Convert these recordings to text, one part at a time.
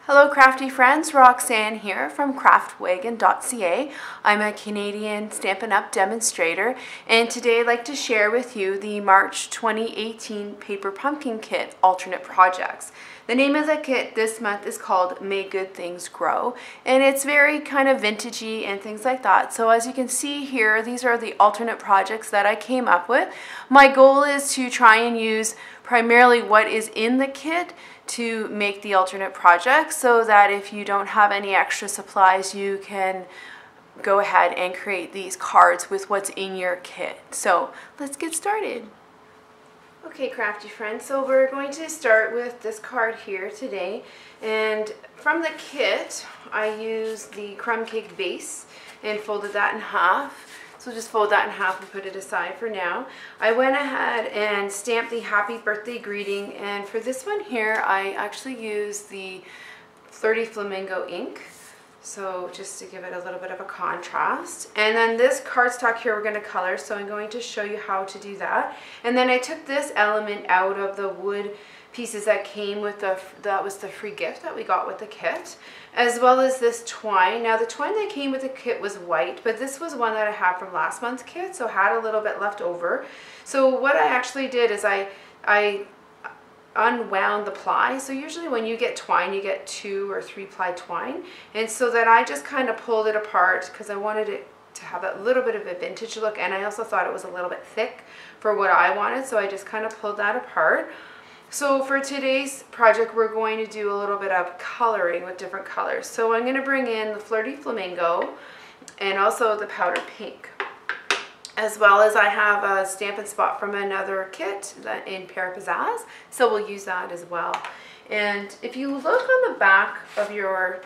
Hello crafty friends, Roxanne here from craftwagon.ca. I'm a Canadian Stampin' Up! Demonstrator, and today I'd like to share with you the March 2018 Paper Pumpkin Kit alternate projects. The name of the kit this month is called May Good Things Grow, and it's very kind of vintagey and things like that. So as you can see here, these are the alternate projects that I came up with. My goal is to try and use primarily what is in the kit to make the alternate project, so that if you don't have any extra supplies, you can go ahead and create these cards with what's in your kit. So let's get started. Okay, crafty friends, so we're going to start with this card here today, and from the kit I used the crumb cake base and folded that in half. So just fold that in half and put it aside for now. I went ahead and stamped the happy birthday greeting, and for this one here I actually used the Flirty Flamingo ink, so just to give it a little bit of a contrast. And then this cardstock here we're going to color, so I'm going to show you how to do that. And then I took this element out of the wood pieces that came with that was the free gift that we got with the kit, as well as this twine. Now the twine that came with the kit was white, but this was one that I had from last month's kit, so had a little bit left over. So what I actually did is I unwound the ply. So usually when you get twine, you get 2 or 3 ply twine, and so that I just kind of pulled it apart because I wanted it to have a little bit of a vintage look, and I also thought it was a little bit thick for what I wanted, so I just kind of pulled that apart. So for today's project, we're going to do a little bit of coloring with different colors. So I'm going to bring in the Flirty Flamingo and also the Powder Pink, as well as I have a Stampin' Spot from another kit in Pear Pizzazz, so we'll use that as well. And if you look on the back of your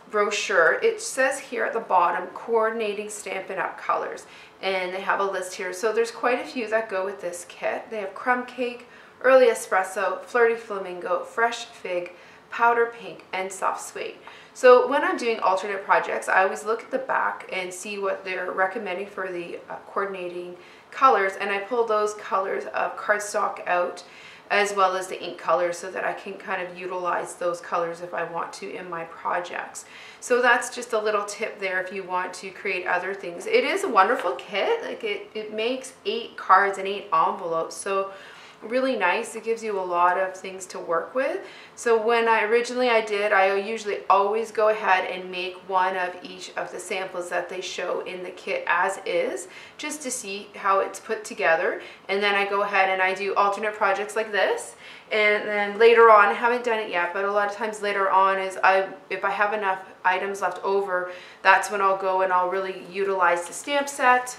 brochure, it says here at the bottom, coordinating Stampin' Up! Colors, and they have a list here. So there's quite a few that go with this kit. They have crumb cake, early espresso, Flirty Flamingo, fresh fig, powder pink, and soft suede. So when I'm doing alternate projects, I always look at the back and see what they're recommending for the coordinating colors, and I pull those colors of cardstock out, as well as the ink colors, so that I can kind of utilize those colors if I want to in my projects. So that's just a little tip there if you want to create other things. It is a wonderful kit. Like it makes 8 cards and 8 envelopes, so really nice. It gives you a lot of things to work with. So when I usually always go ahead and make one of each of the samples that they show in the kit as is, just to see how it's put together. And then I go ahead and I do alternate projects like this. And then later on, I haven't done it yet, but a lot of times later on is if I have enough items left over, that's when I'll go and I'll really utilize the stamp set.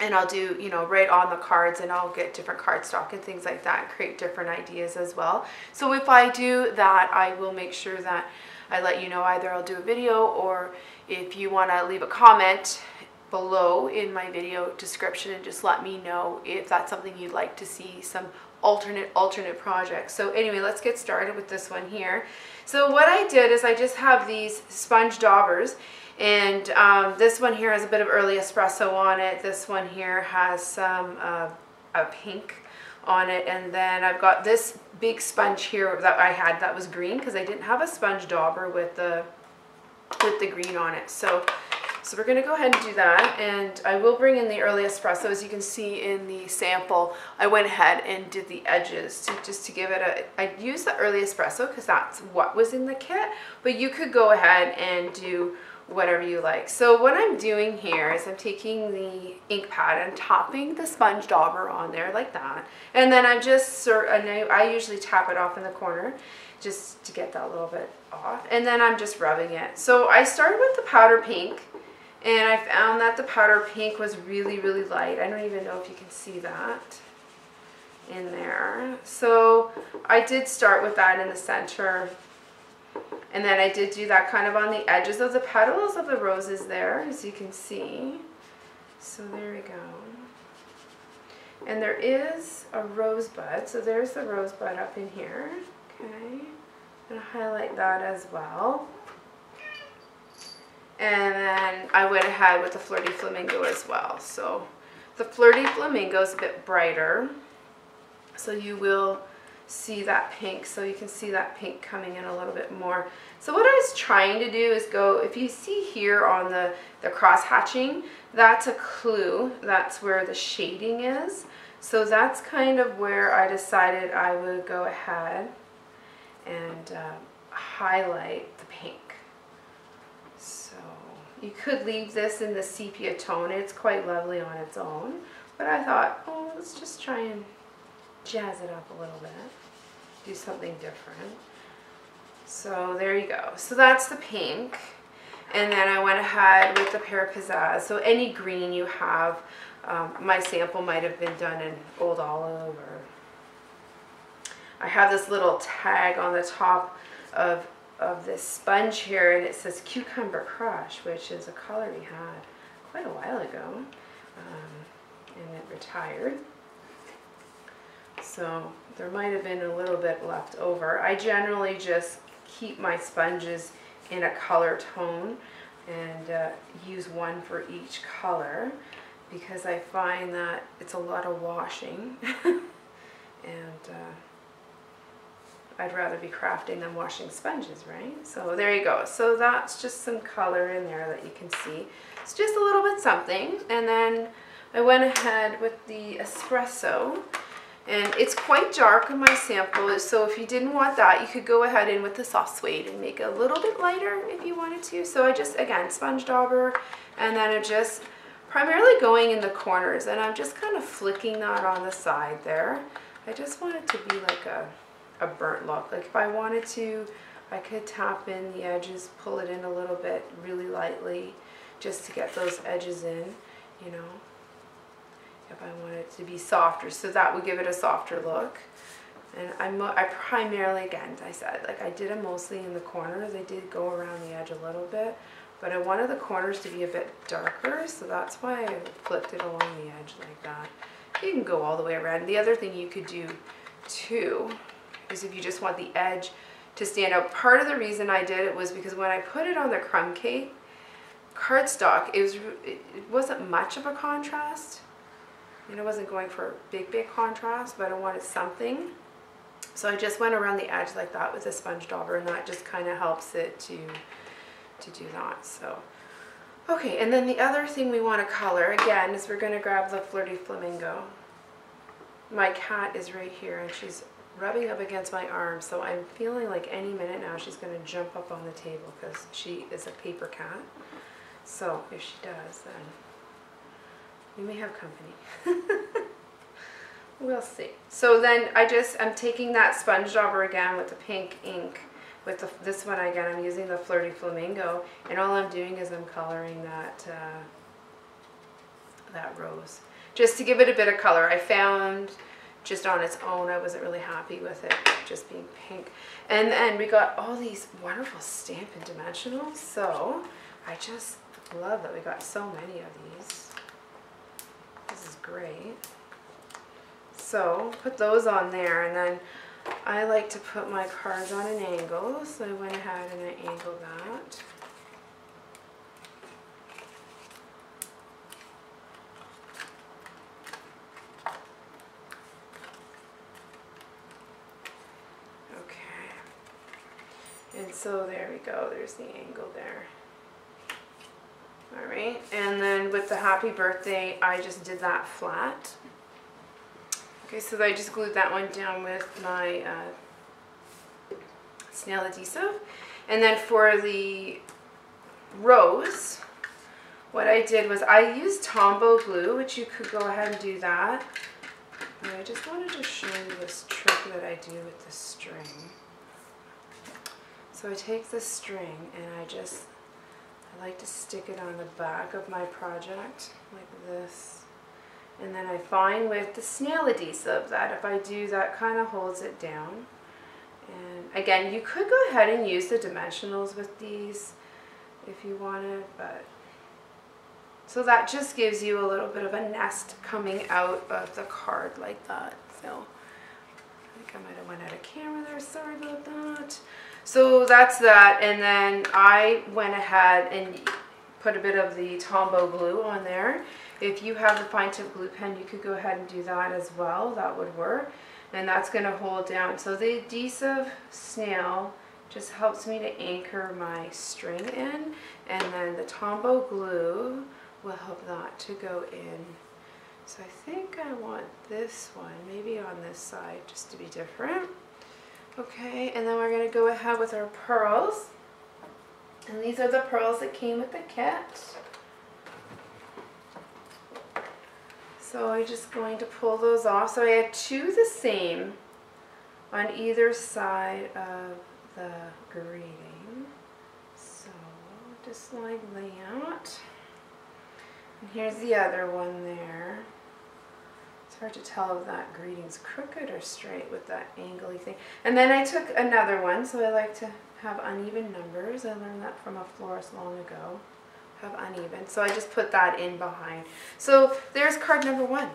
And I'll do, you know, right on the cards, and I'll get different cardstock and things like that, and create different ideas as well. So if I do that, I will make sure that I let you know. Either I'll do a video, or if you want to leave a comment below in my video description and just let me know if that's something you'd like to see, some alternate projects. So anyway, let's get started with this one here. So what I did is I just have these sponge daubers, and this one here has a bit of early espresso on it. This one here has some a pink on it, and then I've got this big sponge here that I had that was green because I didn't have a sponge dauber with the green on it. So we're going to go ahead and do that, and I will bring in the early espresso. As you can see in the sample, I went ahead and did the edges just to give it I used the early espresso because that's what was in the kit, but you could go ahead and do whatever you like. So what I'm doing here is I'm taking the ink pad and topping the sponge dauber on there like that, and then I'm just I usually tap it off in the corner just to get that a little bit off, and then I'm just rubbing it. So I started with the powder pink, and I found that the powder pink was really light. I don't even know if you can see that in there. So I did start with that in the center, and then I did do that kind of on the edges of the petals of the roses there, as you can see. So there we go. And there is a rosebud, so there's the rosebud up in here. Okay, I'm going to highlight that as well. And then I went ahead with the Flirty Flamingo as well. So the Flirty Flamingo is a bit brighter, so you will see that pink, so you can see that pink coming in a little bit more. So what I was trying to do is go, if you see here on the cross hatching, that's a clue. That's where the shading is. So that's kind of where I decided I would go ahead and highlight the pink. So you could leave this in the sepia tone. It's quite lovely on its own. But I thought, oh, let's just try and jazz it up a little bit. Do something different. So there you go. So that's the pink. And then I went ahead with the Pear Pizzazz. So any green you have, my sample might have been done in Old Olive, or I have this little tag on the top of this sponge here, and it says Cucumber Crush, which is a color we had quite a while ago, and it retired. So there might have been a little bit left over. I generally just keep my sponges in a color tone and use one for each color, because I find that it's a lot of washing and I'd rather be crafting than washing sponges, right? So there you go. So that's just some color in there that you can see. It's just a little bit something. And then I went ahead with the espresso, and it's quite dark in my sample, so if you didn't want that, you could go ahead in with the soft suede and make it a little bit lighter if you wanted to. So I just, again, sponge dauber, and then I'm just primarily going in the corners, and I'm just kind of flicking that on the side there. I just want it to be like a burnt look. Like if I wanted to, I could tap in the edges, pull it in a little bit really lightly, just to get those edges in, you know, if I want it to be softer. So that would give it a softer look. And I primarily, again, I said, like I did it mostly in the corners. I did go around the edge a little bit, but I wanted the corners to be a bit darker, so that's why I flipped it along the edge like that. You can go all the way around. The other thing you could do too is if you just want the edge to stand out. Part of the reason I did it was because when I put it on the crumb cake cardstock, it wasn't much of a contrast. I wasn't going for big contrast, but I wanted something. So I just went around the edge like that with a sponge dauber, and that just kind of helps it to do that. So, okay, and then the other thing we want to color, again, is we're going to grab the Flirty Flamingo. My cat is right here, and she's rubbing up against my arm, so I'm feeling like any minute now she's going to jump up on the table because she is a paper cat. So if she does, then we may have company. We'll see. So then I'm taking that sponge dauber again with the pink ink. With this one again, I'm using the Flirty Flamingo, and all I'm doing is I'm coloring that rose, just to give it a bit of color. I found just on its own, I wasn't really happy with it just being pink. And then we got all these wonderful Stampin' Dimensionals, so I just love that we got so many of these. This is great. So put those on there, and then I like to put my cards on an angle, so I went ahead and I angled that. Okay. And so there we go, there's the angle there. Alright, and then with the happy birthday, I just did that flat. Okay, so I just glued that one down with my snail adhesive. And then for the rose, what I did was I used Tombow glue, which you could go ahead and do that. And I just wanted to show you this trick that I do with the string. So I take the string and I like to stick it on the back of my project like this. And then I find with the snail adhesive that if I do, that kind of holds it down. And again, you could go ahead and use the dimensionals with these if you wanted, but so that just gives you a little bit of a nest coming out of the card like that. So I think I might have went out of camera there, sorry about that. So that's that, and then I went ahead and put a bit of the Tombow glue on there. If you have the fine tip glue pen, you could go ahead and do that as well. That would work. and that's going to hold down. So the adhesive snail just helps me to anchor my string in, and then the Tombow glue will help that to go in. So I think I want this one maybe on this side just to be different. Okay, and then we're going to go ahead with our pearls. And these are the pearls that came with the kit. So I'm just going to pull those off. So I have two the same on either side of the grating. So just like that. And here's the other one there. It's hard to tell if that grating's crooked or straight with that angly thing. And then I took another one, so I like to have uneven numbers. I learned that from a florist long ago. Have uneven. So I just put that in behind. So there's card number 1.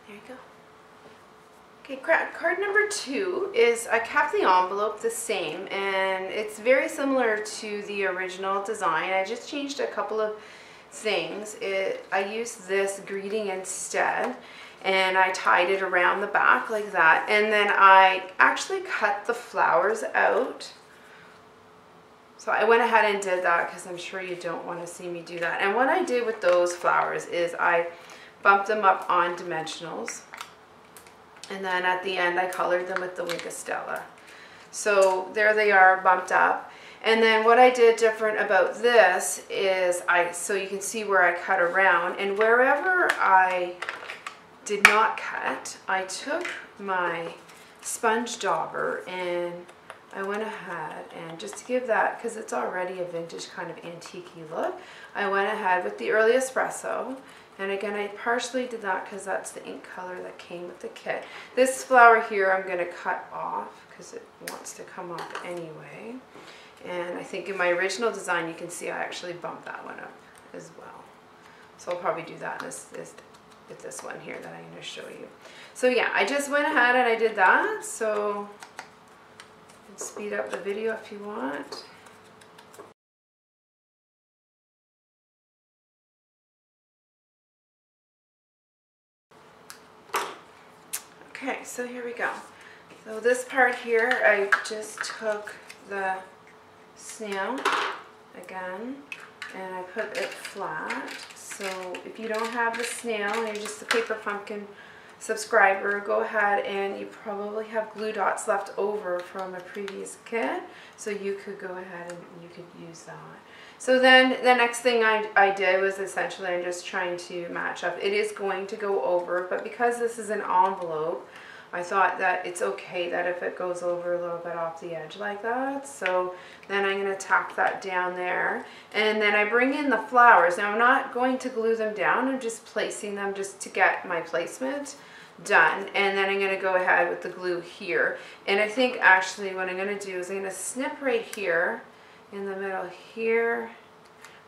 There you go. Okay, card number 2 is, I kept the envelope the same, and it's very similar to the original design. I just changed a couple of things. I used this greeting instead, and I tied it around the back like that, and then I actually cut the flowers out. So I went ahead and did that because I'm sure you don't want to see me do that. And what I did with those flowers is I bumped them up on dimensionals, and then at the end I colored them with the Wink of Stella. So there they are, bumped up. And then what I did different about this is so you can see where I cut around, and wherever I did not cut, I took my sponge dauber and I went ahead and just to give that, because it's already a vintage kind of antique-y look, I went ahead with the early espresso. And again, I partially did that because that's the ink color that came with the kit. This flower here I'm going to cut off because it wants to come off anyway. And I think in my original design you can see I actually bumped that one up as well. So I'll probably do that with this one here that I'm going to show you. So yeah, I just went ahead and I did that. So speed up the video if you want. Okay, so here we go. So this part here, I just took the snail again and I put it flat. So if you don't have the snail and you're just a Paper Pumpkin subscriber, go ahead, and you probably have glue dots left over from a previous kit, so you could go ahead and you could use that. So then the next thing I did was essentially I'm just trying to match up. It is going to go over, but because this is an envelope, I thought that it's okay that if it goes over a little bit off the edge like that. So then I'm going to tack that down there, and then I bring in the flowers. Now I'm not going to glue them down, I'm just placing them just to get my placement done, and then I'm going to go ahead with the glue here. And I think actually what I'm going to do is I'm going to snip right here in the middle here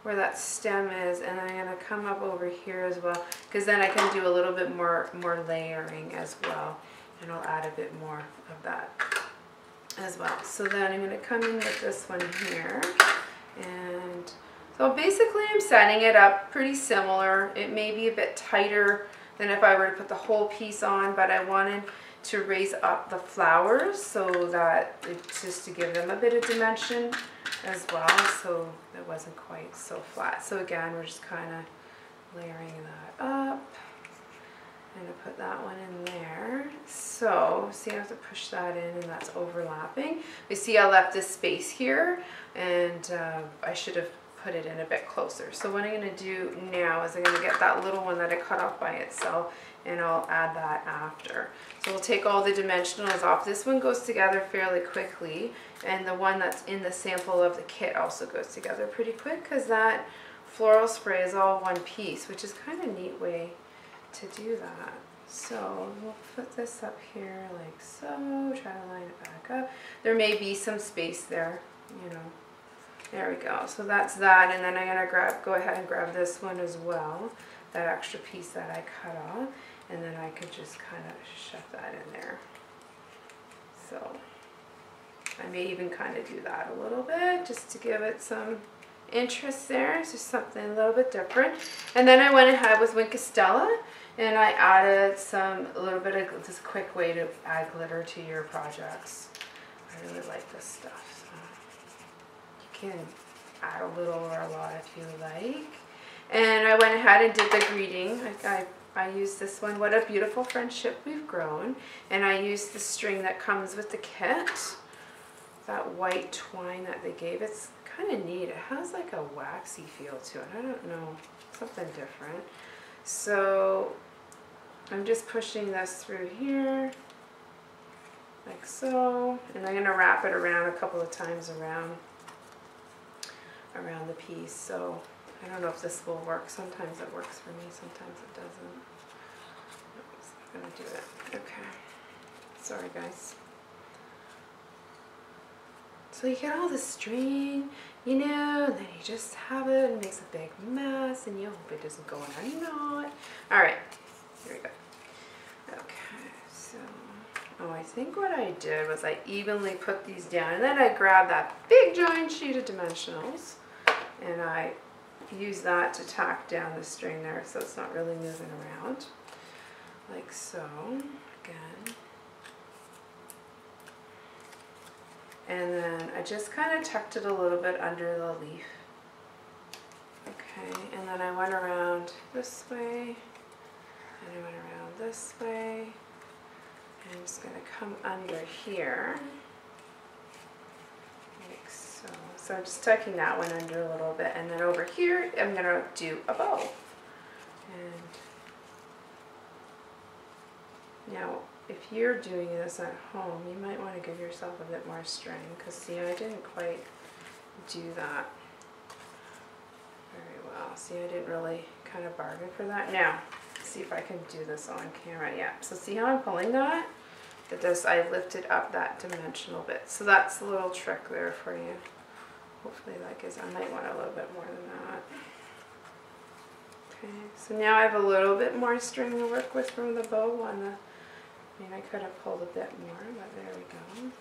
where that stem is, and I'm going to come up over here as well, because then I can do a little bit more layering as well, and I'll add a bit more of that as well. So then I'm going to come in with this one here, and so basically I'm setting it up pretty similar. It may be a bit tighter than if I were to put the whole piece on, but I wanted to raise up the flowers so that it's just to give them a bit of dimension as well, so it wasn't quite so flat. So again, we're just kind of layering that up. I'm going to put that one in there. So see, I have to push that in, and that's overlapping. You see I left this space here, and I should have put it in a bit closer. So what I'm going to do now is I'm going to get that little one that I cut off by itself, and I'll add that after. So we'll take all the dimensionals off. This one goes together fairly quickly, and the one that's in the sample of the kit also goes together pretty quick because that floral spray is all one piece, which is kind of a neat way to do that. So we'll put this up here like so, try to line it back up. There may be some space there, you know. There we go. So that's that, and then I'm going to go ahead and grab this one as well, that extra piece that I cut off, and then I could just kind of shove that in there. So I may even kind of do that a little bit just to give it some interest there. It's just something a little bit different. And then I went ahead with Wink of Stella, And I added a little bit of this quick way to add glitter to your projects. I really like this stuff. So you can add a little or a lot if you like. And I went ahead and did the greeting. I used this one, What a Beautiful Friendship We've Grown. And I used the string that comes with the kit. That white twine that they gave. It's kind of neat. It has like a waxy feel to it. I don't know. Something different. So I'm just pushing this through here. Like so. And I'm going to wrap it around a couple of times around the piece. So I don't know if this will work. Sometimes it works for me, sometimes it doesn't. I'm going to do it. Okay. Sorry, guys. So you get all the string, you know, and then you just have it and it makes a big mess and you hope it doesn't go in any knot. Alright, here we go. Okay, so, I think what I did was I evenly put these down and then I grabbed that big giant sheet of dimensionals and I use that to tack down the string there so it's not really moving around, like so, again. And then I just kind of tucked it a little bit under the leaf. Okay, and then I went around this way, and I went around this way, and I'm just going to come under here, like so. So I'm just tucking that one under a little bit, and then over here I'm going to do a bow. And now, if you're doing this at home, you might want to give yourself a bit more string, because see, I didn't quite do that very well. See, I didn't really kind of bargain for that. Now, see if I can do this on camera. Yeah, so see how I'm pulling that? I lifted up that dimensional bit. So that's a little trick there for you. Hopefully that gives, I might want a little bit more than that. Okay, so now I have a little bit more string to work with from the bow on the, I mean, I could have pulled a bit more, but there we go.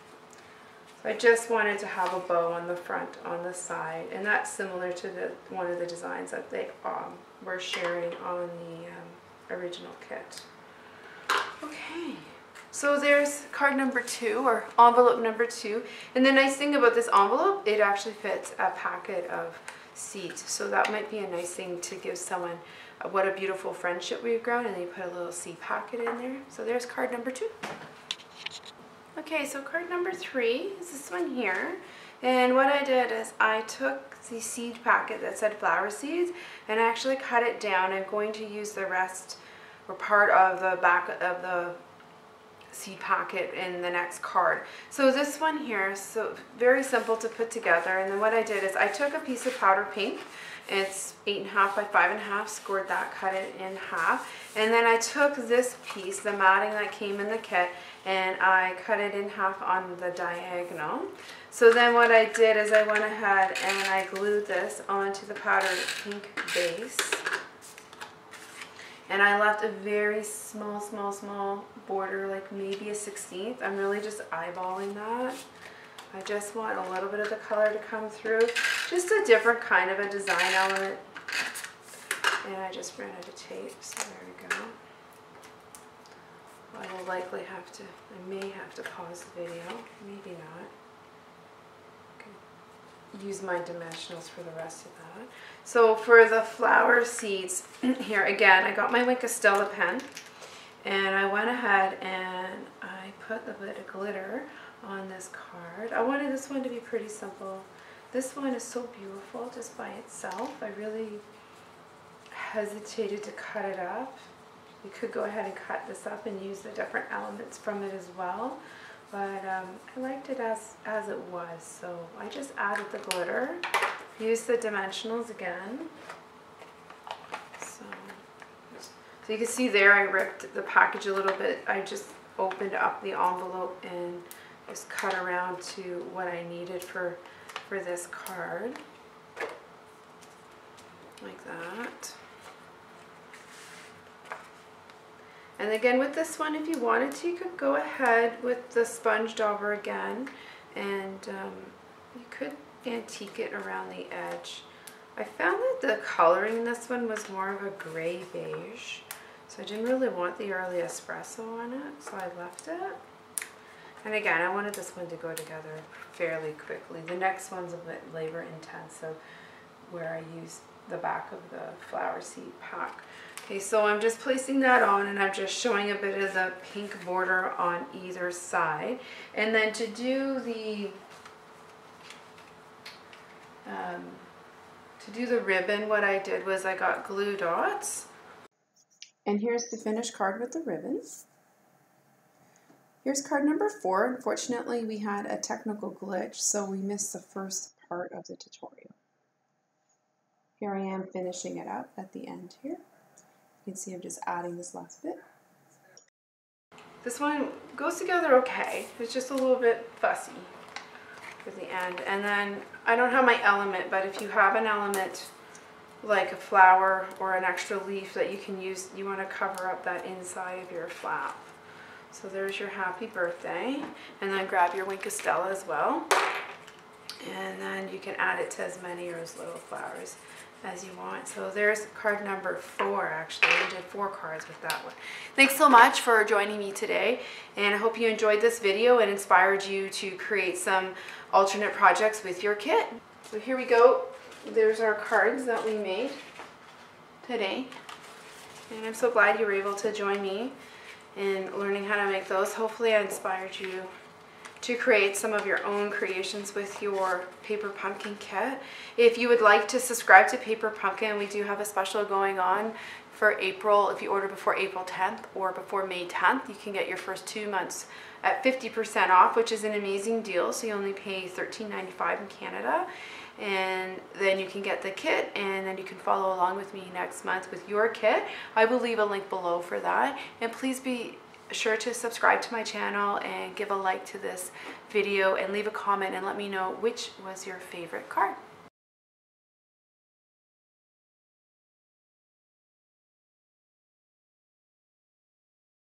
So I just wanted to have a bow on the front, on the side, and that's similar to one of the designs that they were sharing on the original kit. Okay, so there's card number 2, or envelope number 2. And the nice thing about this envelope, it actually fits a packet of seeds. So that might be a nice thing to give someone. What a beautiful friendship we've grown, and you put a little seed packet in there. So there's card number 2. Okay, so card number 3 is this one here. And what I did is I took the seed packet that said flower seeds and I actually cut it down. I'm going to use the rest or part of the back of the seed packet in the next card. So this one here, so very simple to put together. And then what I did is I took a piece of powder pink. It's 8.5 by 5.5, scored that, cut it in half. And then I took this piece, the matting that came in the kit, and I cut it in half on the diagonal. So then what I did is I went ahead and I glued this onto the powder pink base. And I left a very small border, like maybe a 1/16. I'm really just eyeballing that. I just want a little bit of the color to come through. Just a different kind of a design element. And I just ran out of tape, so there we go. I will likely have to, I may have to pause the video, maybe not. Okay. Use my dimensionals for the rest of that. So for the flower seeds, here again, I got my Wink of Stella pen. And I went ahead and I put a bit of glitter on this card. I wanted this one to be pretty simple. This one is so beautiful just by itself. I really hesitated to cut it up. You could go ahead and cut this up and use the different elements from it as well. But I liked it as it was. So I just added the glitter, used the dimensionals again. So you can see there I ripped the package a little bit. I just opened up the envelope and just cut around to what I needed for this card, like that. And again with this one, if you wanted to, you could go ahead with the sponge dauber again, and you could antique it around the edge. I found that the coloring in this one was more of a gray beige. So I didn't really want the early espresso on it, so I left it. And again, I wanted this one to go together fairly quickly. The next one's a bit labor intensive, where I used the back of the flower seed pack. Okay, so I'm just placing that on, and I'm just showing a bit of the pink border on either side. And then to do the ribbon, what I did was I got glue dots. And here's the finished card with the ribbons. Here's card number 4. Unfortunately, we had a technical glitch, so we missed the first part of the tutorial. Here I am finishing it up at the end here. You can see I'm just adding this last bit. This one goes together okay. It's just a little bit fussy for the end. And then I don't have my element, but if you have an element like a flower or an extra leaf that you can use, you want to cover up that inside of your flap. So there's your happy birthday. And then grab your Wink of Stella as well. And then you can add it to as many or as little flowers as you want. So there's card number 4 actually. We did 4 cards with that one. Thanks so much for joining me today, and I hope you enjoyed this video and inspired you to create some alternate projects with your kit. So here we go. There's our cards that we made today, and I'm so glad you were able to join me in learning how to make those. Hopefully I inspired you to create some of your own creations with your Paper Pumpkin kit. If you would like to subscribe to Paper Pumpkin, we do have a special going on for April. If you order before April 10th or before May 10th, you can get your first 2 months at 50% off, which is an amazing deal. So you only pay $13.95 in Canada. And then you can get the kit, and then you can follow along with me next month with your kit. I will leave a link below for that. And please be sure to subscribe to my channel and give a like to this video and leave a comment and let me know which was your favorite card.